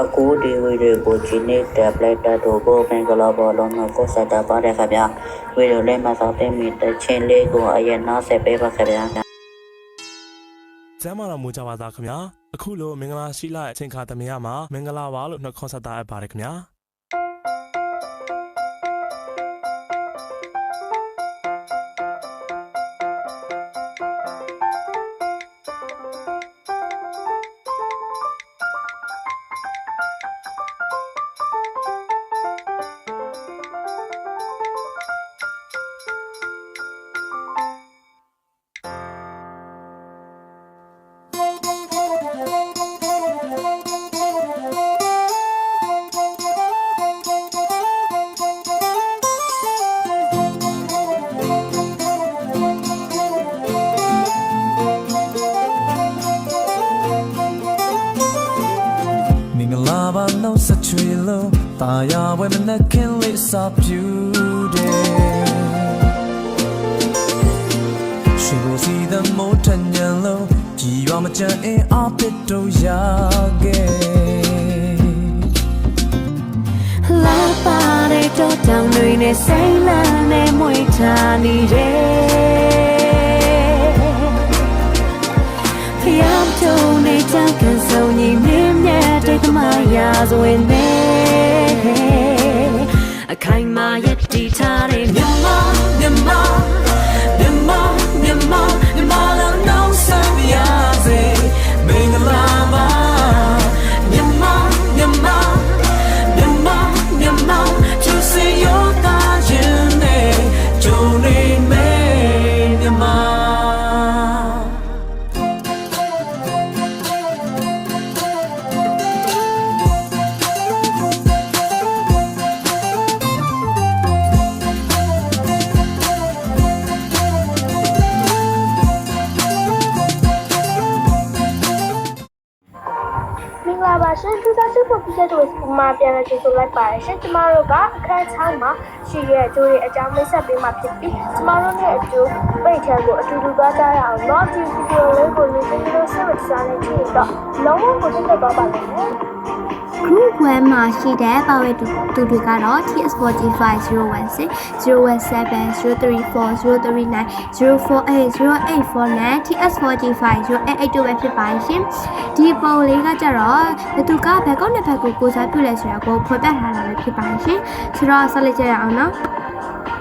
အခုဒီဝီဒီယိုကိုကြည့်နေတဲ့ပလက်တာတို့ကိုမင်္ဂလာပါလို့နှုတ်ဆက်တာပါတယ်ခင်ဗျာဝီဒီယိုလေးမှာစောင့်သိမိတဲ့ချင်းလေးကိုအရင်နောက်ဆက်ပေးပါခင်ဗျာကျမ်းမာတော်မူကြပါသားခင်ဗျာအခုလိုမင်္ဂလာရှိလာတဲ့အချိန်ခါသမယမှာမင်္ဂလာပါလို့နှုတ်ဆက်တာအပ်ပါတယ်ခင်ဗျာSuch a low, Taya women that can live so beauty. She will see the mountain yellow, Giamaja in Apito Yage. La Pare to down in a sailor name Moitani. I'm told it can so near take my eyes when they a kind my yet titare Yama no sabiaze Mingalava Yama to see your tajane Jone me Yamaရှင်သူသားစုဖို့ပြည့်တဲ့မှာပြန်လဲကြိုးလိုက်ပါတယ်ရှင်ကျမတို့ကအခန်း6မှာရှိရဲ့အကျိုးတွေအကြောင်းမိတ်ဆက်ပေးမှာဖြစ်ပြီးကျမတို့ရဲ့အကျိုးပိတ်ထဲကိုအတူတူသွားကြရအောင်เนาะဒီဗီဒီယိုလေးကိုလူတွေလို့ဆက်လက်စားနေကြည့်တော့လုံးဝကိုသိတော့ပါလိမ့်မယ်Group 1မှာရှိတဲ့ပါဝဲတူတွေကတော့ T-Spotify 016 017 034 039 048 084နဲ့ T-Spotify 088တို့ပဲဖြစ်ပါရှင်ဒီပုံလေးကကြတော့ဘသူကဘက်ကောက်နဲ့ဘက်ကိုကိုစားပြုလဲဆိုတာကိုဖော်ပြထားတာပဲဖြစ်ပါရှင်ဆိုတော့ဆက်လက်ကြရအောင်နော်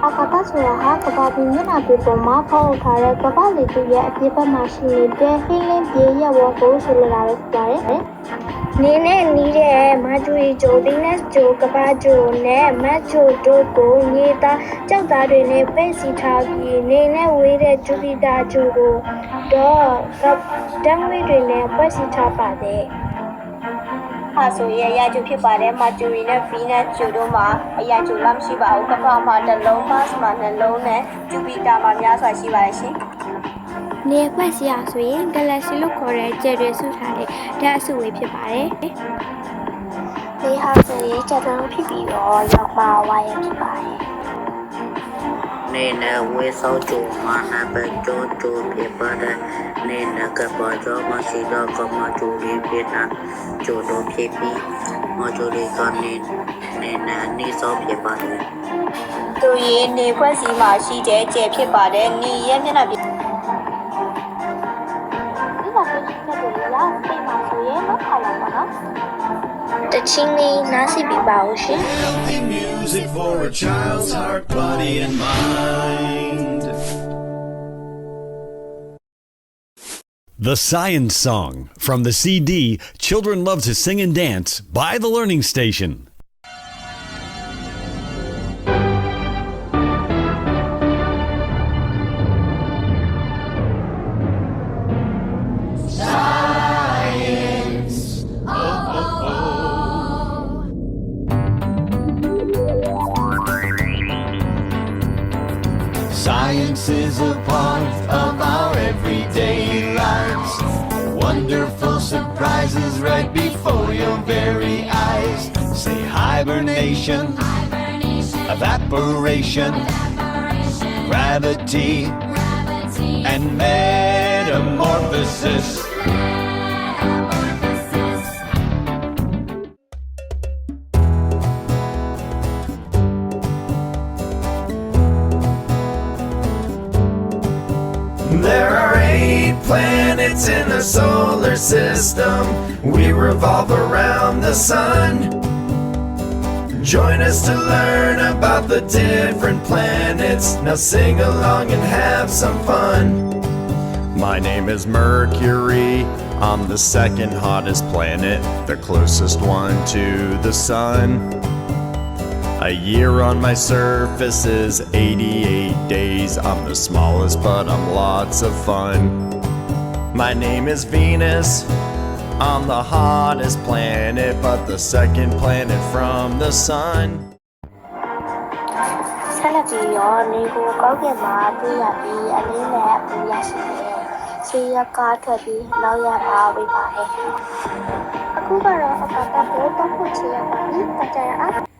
အခါကဆိုတာဟာကဘာပင်မျက်နှာပေပေါ်မှာဖောက်ထားတဲ့ကဘာလေးတွေရဲ့အပြည့်ဘက်မှာရှိနေတဲ့ဟင်းလင်းပြေးရဲ့ဝါကိုဆိုလိုတာပဲဖြစ်ပါတယ်နေနဲ့နီးတဲ့မဂျူရီဂျိုတင်းနဲ့ဂျိုကဘာဂျိုနဲ့မတ်ဂျိုတို့ကိုမြေသားကြောက်သားတွေနဲ့ပိတ်စီထားပြီးနေနဲ့ဝေးတဲ့ဂျူပီတာဂျိုကိုတော့တန်းဝေးတွေနဲ့ပိတ်စီထားပါတယ်ဟာဆိုရရကျူဖြစ်ပါတယ်မဂျူရီနဲ့ဗီနက်ဂျိုတို့မှာအရာကျူလမ်းရှိပါဘူးကဘာမှာတစ်လုံးမတ်မှာနှလုံးနဲ့ဂျူပီတာမှာများစွာရှိပါတယ်ရှင်နေခွက်စီရဆိုရင် Galaxy လို့ခေါ်တဲ့ကျယ်တွေစုထားတဲ့ဓာတ်အစုဝေးဖြစ်ပါတယ်။ဒီဟာဆိုရင်ကျက်တုံးဖြစ်ပြီးတော့ရောက်ပါဝါရဖြစ်ပါတယ်။နေနဲ့ဝေဆောက်ကြမှာနပဲကြိုးဖြစ်ပါတယ်။နေနဲ့ကပါကြောမရှိတော့ကမကြိုးလေးဖြစ်တာကြိုးတော့ဖြစ်ပြီးမကြိုးလေးကနေနဲ့နေဆောက်ဖြစ်ပါတယ်။သူရင်နေခွက်စီမှာရှိတဲ့ကျယ်ဖြစ်ပါတယ်။နေရဲ့မျက်နှာတချင်းလေးနားစီပြပါဦးရှင် Music for a child's heart, body and mind. The Science Song from the CD Children Love to Sing and Dance by The Learning Station. Science is a part of our everyday lives. Wonderful surprises right before your very eyes. Say hibernation, evaporation, gravity, and metamorphosis. solar system. We revolve around the sun. Join us to learn about the different planets. Now sing along and have some fun. My name is Mercury. I'm the second hottest planet, the closest one to the sun. A year on my surface is 88 days. I'm the smallest, but I'm lots of fun. My name is Venus. I'm the hottest planet, but the second planet from the sun. ဆက်လက်ပြီးတော့နေကိုကောက်ခဲ့မှာတွေ့ရပြီးအလေးနဲ့အပူရရှိတယ်။ဆေးရကားထွက်ပြီးနောက်ရမှာဝေးပါတယ်။အခုကတော့အပါတကိုတောက်ဖို့ချေရပါပြီ။တကြရအောင်။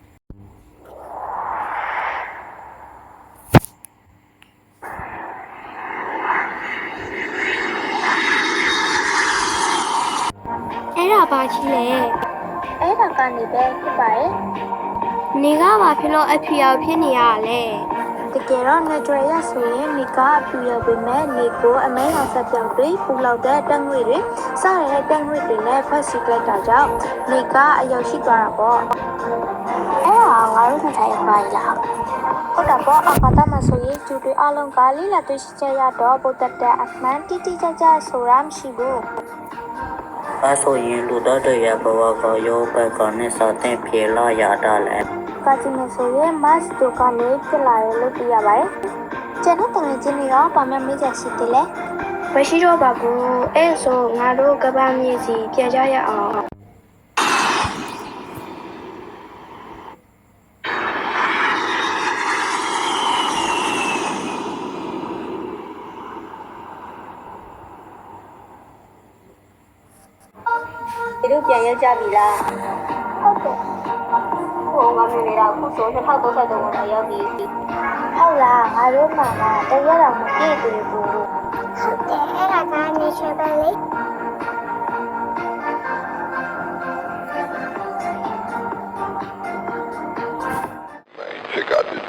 အဲ့ဒါပါချီလေအဲ့ဒါကနေပဲဖြစ်ပါရဲ့နေကဘာဖြစ်လို့အဖြူရောက်ဖြစ်နေရလဲတကယ်တော့ natural ရဆိုရင်နေကအဖြူရောက်ပေမဲ့နေကိုအမဲရောင်ဆက်ပြောင်တွေပူလောက်တဲ့တက်ငွေတွေစတဲ့တက်ငွေတွေနဲ့ဖက်စီကလိုက်တာကြောင့်နေကအရောက်ရှိသွားတာပေါ့အဲ့ဒါငါတို့ထိုင်ထိုင်ပါလားဟုတ်တာပေါ့အကာတာမှာဆိုရင်ကျူတွေအလုံးကလေးလာတွေ့ရှိကြရတော့ပုတ်တက်တဲ့အမှန်တိတိကျကျဆိုတာမရှိဘူး အဲဆိုရင်လူသားတွေရဲ့ဘဝကရောဘက်ကနေစတင်ပြေလာရတာလေ ကာဂျီမဆိုရဲ့ mass တို့ကနေဖြစ်လာတယ်လို့သိရပါတယ်ကျွန်တော်တကယ်ချင်းနေတော့ဗာမမေးချက်ရှိတယ်လေမရှိတော့ပါဘူးအဲ့ဆိုငါတို့ကပ္ပမြေစီပြန်ကြရအောင် ဒီလိုပြန်ရောက်ကြပြီလား ဟုတ်တယ် ဟိုငါမြင်နေတာအခုဆို2033ကိုတော့ရောက်ပြီ ဟုတ်လားငါတို့မှလာတရက်တော့မပြည့်သေးဘူးဟုတ်တယ်အဲ့ဒါကနေချပဲလေ Pick up the